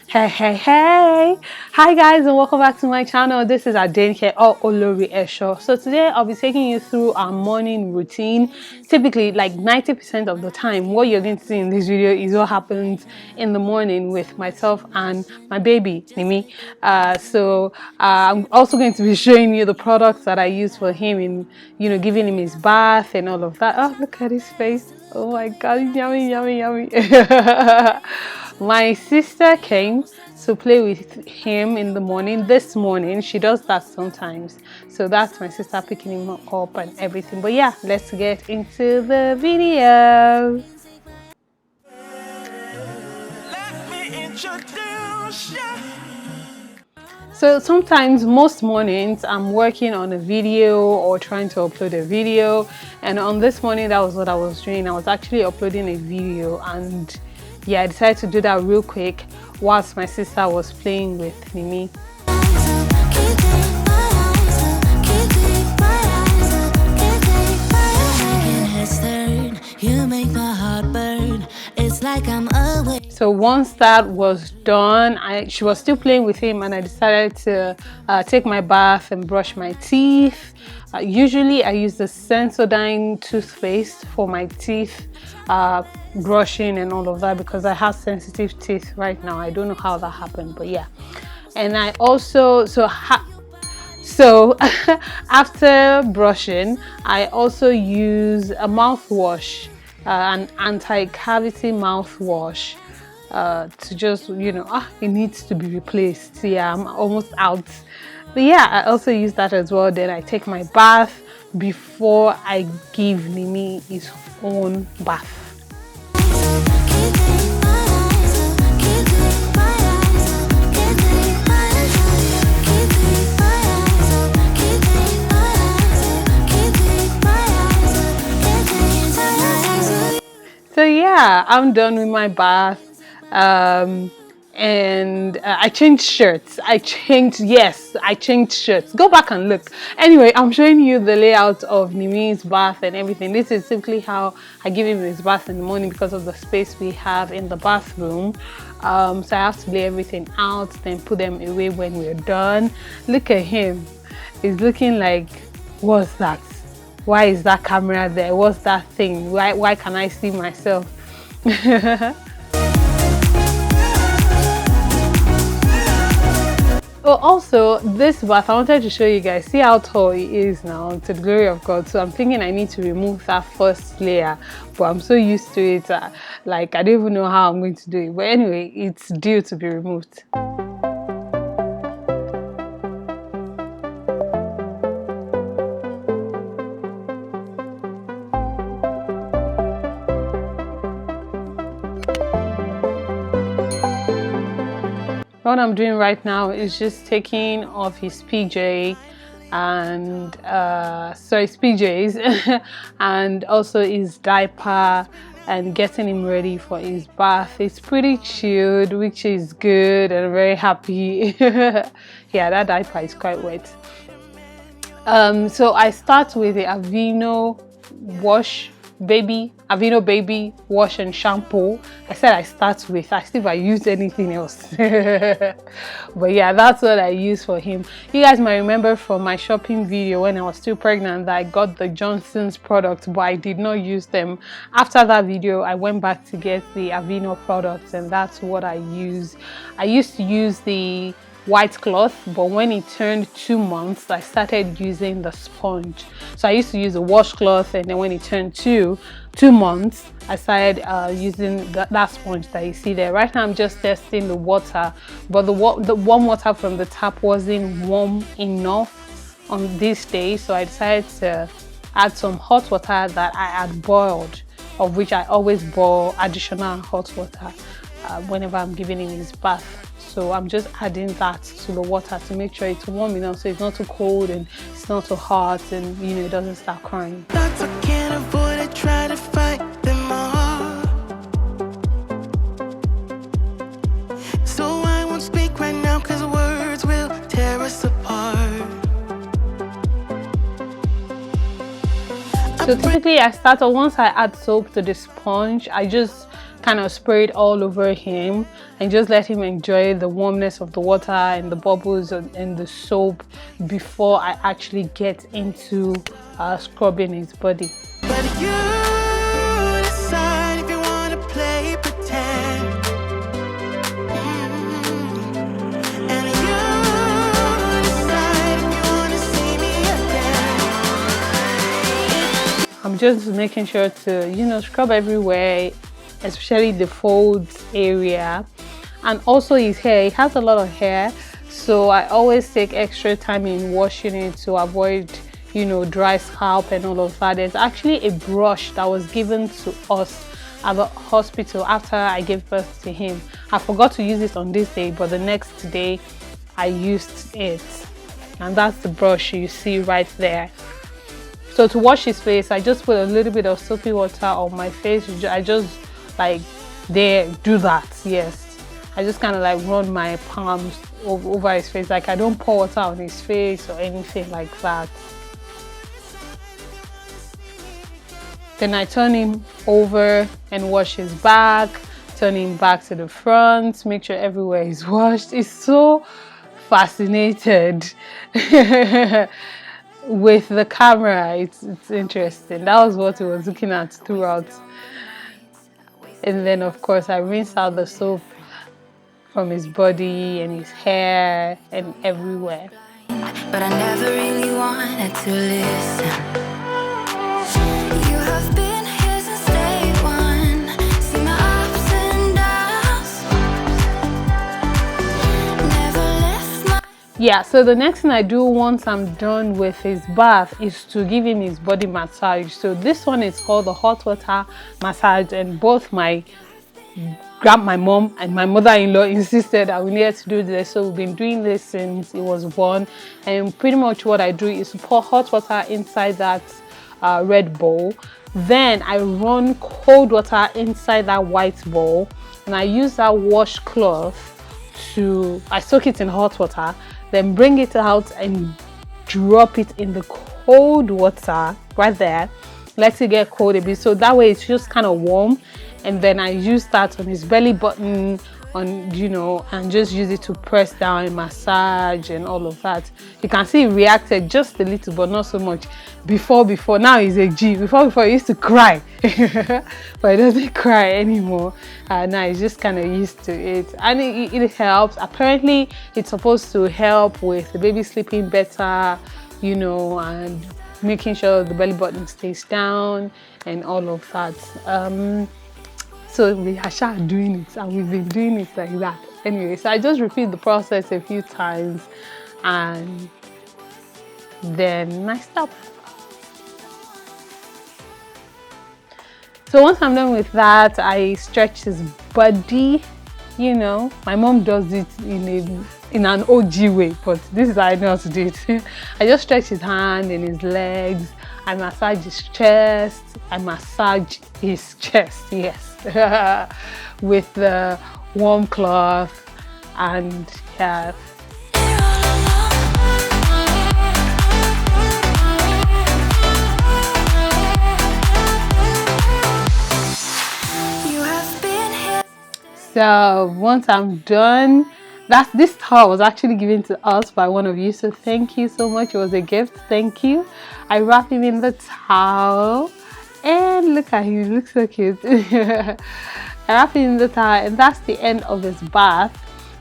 Hey, hi guys, and welcome back to my channel. This is Adenike or Olori Esho. So today I'll be taking you through our morning routine. Typically, like 90% of the time, what you're going to see in this video is what happens in the morning with myself and my baby Nimi. I'm also going to be showing you the products that I use for him in, giving him his bath and all of that. Oh, look at his face. Oh my god, yummy, yummy, yummy. My sister came to play with him in the morning. This morning, she does that sometimes. So that's my sister picking him up and everything. But yeah, let's get into the video. Let me introduce you. So sometimes, most mornings, I'm working on a video or trying to upload a video. And on this morning, that was what I was doing. I was actually uploading a video, and yeah, I decided to do that real quick whilst my sister was playing with Mimi. So once that was done, she was still playing with him, and I decided to take my bath and brush my teeth. Usually I use the Sensodyne toothpaste for my teeth brushing and all of that because I have sensitive teeth right now. I don't know how that happened, but yeah. And I also after brushing, I also use a mouthwash, an anti-cavity mouthwash, to just, it needs to be replaced. Yeah, I'm almost out. But yeah, I also use that as well. Then I take my bath before I give Nimi his own bath. So yeah, I'm done with my bath, and I changed shirts. I changed shirts. Go back and look. Anyway, I'm showing you the layout of Nimi's bath and everything. This is simply how I give him his bath in the morning because of the space we have in the bathroom. So I have to lay everything out, then put them away when we're done. Look at him. He's looking like, what's that? Why is that camera there? What's that thing? Why can I see myself? Oh, also, this bath, I wanted to show you guys. See how tall he is now, to the glory of God. So I'm thinking I need to remove that first layer, but I'm so used to it. Like, I don't even know how I'm going to do it. But anyway, it's due to be removed. What I'm doing right now is just taking off his PJ and his PJs and also his diaper and getting him ready for his bath. It's pretty chilled, which is good, and I'm very happy. Yeah, that diaper is quite wet. So I start with the Aveeno baby wash and shampoo. I said I start with, I see if I use anything else. But yeah, that's what I use for him. You guys might remember from my shopping video when I was still pregnant that I got the Johnson's products, but I did not use them. After that video, I went back to get the Aveeno products, and that's what I use. I used to use the white cloth, but when it turned 2 months, I started using the sponge. So I used to use a washcloth, and then when it turned 2 months, I started using that sponge that you see there. Right now I'm just testing the water, but the warm water from the tap wasn't warm enough on this day, so I decided to add some hot water that I had boiled, of which I always boil additional hot water whenever I'm giving him his bath. So I'm just adding that to the water to make sure it's warm enough so it's not too cold and it's not too hot, and it doesn't start crying. That's I can't avoid it, try to fight them all. So I won't speak right now because words will tear us apart. So typically I start, once I add soap to the sponge, I just kind of spray it all over him and just let him enjoy the warmness of the water and the bubbles and the soap before I actually get into scrubbing his body. But you decide if you want to play pretend. And you decide if you want to see me again. I'm just making sure to, you know, scrub everywhere, especially the folds area, and also his hair. He has a lot of hair, so I always take extra time in washing it to avoid, you know, dry scalp and all of that. There's actually a brush that was given to us at the hospital after I gave birth to him. I forgot to use it on this day, but the next day I used it, and that's the brush you see right there. So to wash his face, I just put a little bit of soapy water on my face. I just like do that. Yes, I just kind of like run my palms over his face. Like I don't pour water on his face or anything like that. Then I turn him over and wash his back, turn him back to the front, make sure everywhere is washed. It's so fascinated with the camera. It's interesting. That was what he was looking at throughout. And then of course I rinse out the soap from his body and his hair and everywhere. But I never really wanted to listen. You have been here since day one. See my ups and downs. Never left my... Yeah, so the next thing I do once I'm done with his bath is to give him his body massage. So this one is called the hot water massage, and both my mom and my mother-in-law insisted that we needed to do this. So we've been doing this since it was born, and pretty much what I do is to pour hot water inside that red bowl. Then I run cold water inside that white bowl, and I use that washcloth I soak it in hot water, then bring it out and drop it in the cold water right there. Let it get cold a bit, so that way it's just kind of warm. And then I use that on his belly button, on, you know, and just use it to press down and massage and all of that. You can see he reacted just a little, but not so much. Before now he's a G. Before he used to cry, but he doesn't cry anymore. Now he's just kind of used to it, and it helps. Apparently it's supposed to help with the baby sleeping better, you know, and making sure the belly button stays down and all of that. So we are doing it, and we've been doing it like that. Anyway, so I just repeat the process a few times and then I stop. So once I'm done with that, I stretch his body. You know, my mom does it in an OG way, but this is how I know how to do it. I just stretch his hand and his legs. I massage his chest. Yes, with the warm cloth, and yeah. So once I'm done, this towel was actually given to us by one of you, so thank you so much. It was a gift. Thank you. I wrap him in the towel, and look at him, he looks so cute. I wrap him in the towel, and that's the end of his bath.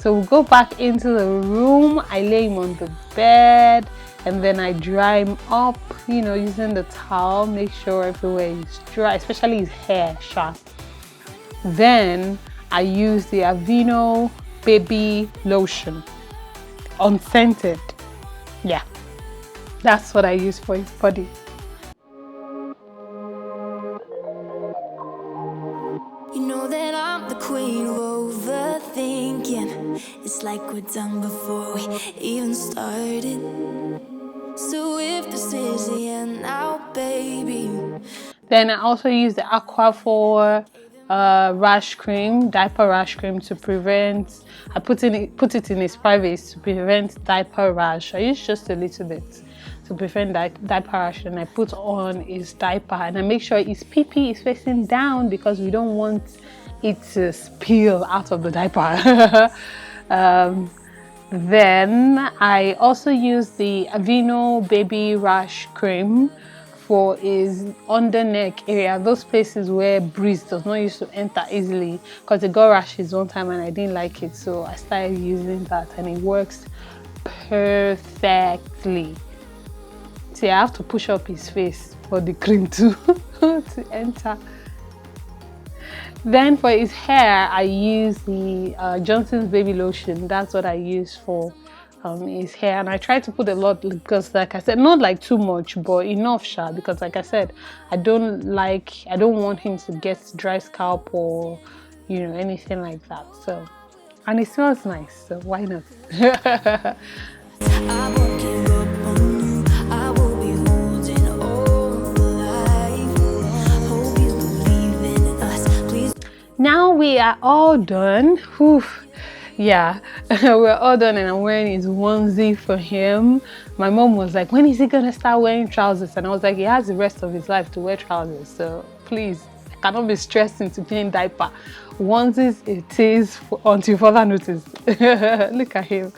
So we'll go back into the room. I lay him on the bed, and then I dry him up, you know, using the towel. Make sure everywhere is dry, especially his hair, sharp. Then I use the Aveeno baby lotion, unscented. Yeah, that's what I use for his body. You know that I'm the queen of overthinking. It's like we're done before we even started. So if this is the end now, baby. Then I also use the Aquaphor rash cream, diaper rash cream, to prevent. I put it in his private to prevent diaper rash. I use just a little bit to prevent diaper rash, and I put on his diaper, and I make sure his pee-pee is facing down because we don't want it to spill out of the diaper. Then I also use the Aveeno baby rash cream for his under neck area, those places where breeze does not used to enter easily, because it got rashes one time and I didn't like it, so I started using that and it works perfectly. See, I have to push up his face for the cream to enter. Then for his hair, I use the Johnson's baby lotion. That's what I use for his hair, and I try to put a lot because, like I said, not like too much, but enough, because like I said, I don't want him to get dry scalp or anything like that. So, and it smells nice, so why not? I won't give up on you. I will be holding on for life. Hope you believe in us. Please. Now we are all done. Whew. Yeah, we're all done, and I'm wearing his onesie for him. My mom was like, when is he gonna start wearing trousers? And I was like, he has the rest of his life to wear trousers, so please, I cannot be stressed into clean diaper. Onesies it is until further notice. Look at him.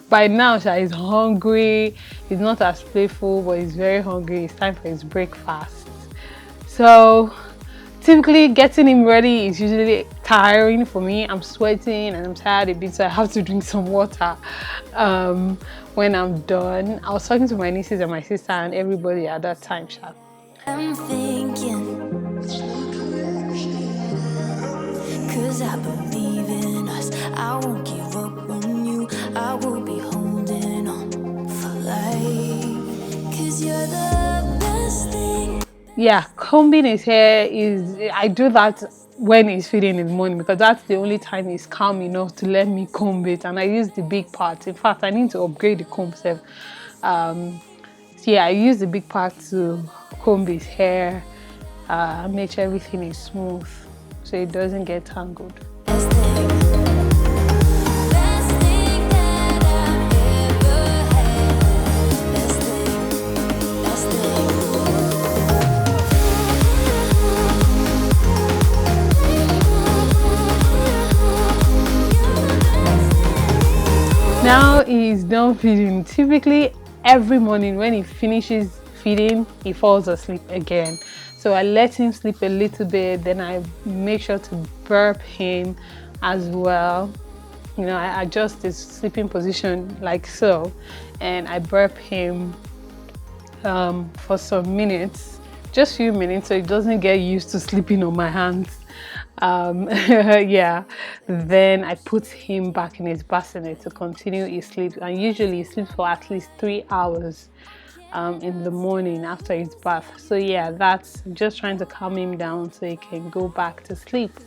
By now, he's hungry. He's not as playful, but he's very hungry. It's time for his breakfast. So typically getting him ready is usually tiring for me. I'm sweating and I'm tired a bit, so I have to drink some water when I'm done. I was talking to my nieces and my sister and everybody at that time. I'm thinking, 'cause I believe in us. I won't give up on you. I will be holding on for life. 'Cause you're the best thing. Yeah, combing his hair I do that when he's feeding in the morning, because that's the only time he's calm enough to let me comb it, and I use the big part. In fact, I need to upgrade the comb set. So yeah, I use the big part to comb his hair, make sure everything is smooth so it doesn't get tangled. Best thing. Best thing that I've ever had. Best thing. Best thing. Now he's done feeding. Typically every morning when he finishes feeding, he falls asleep again. So I let him sleep a little bit, then I make sure to burp him as well. I adjust his sleeping position like so, and I burp him for some minutes, just few minutes, so he doesn't get used to sleeping on my hands. Yeah, then I put him back in his bassinet to continue his sleep, and usually he sleeps for at least 3 hours in the morning after his bath. So yeah, that's just trying to calm him down so he can go back to sleep.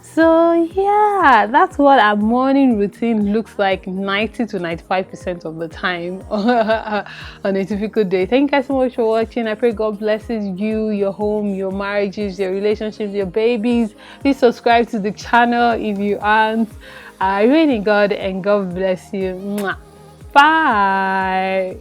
So yeah, that's what our morning routine looks like 90 to 95% of the time on a typical day. Thank you guys so much for watching. I pray God blesses you, your home, your marriages, your relationships, your babies. Please subscribe to the channel if you aren't. I really need God, and God bless you. Mwah. Bye.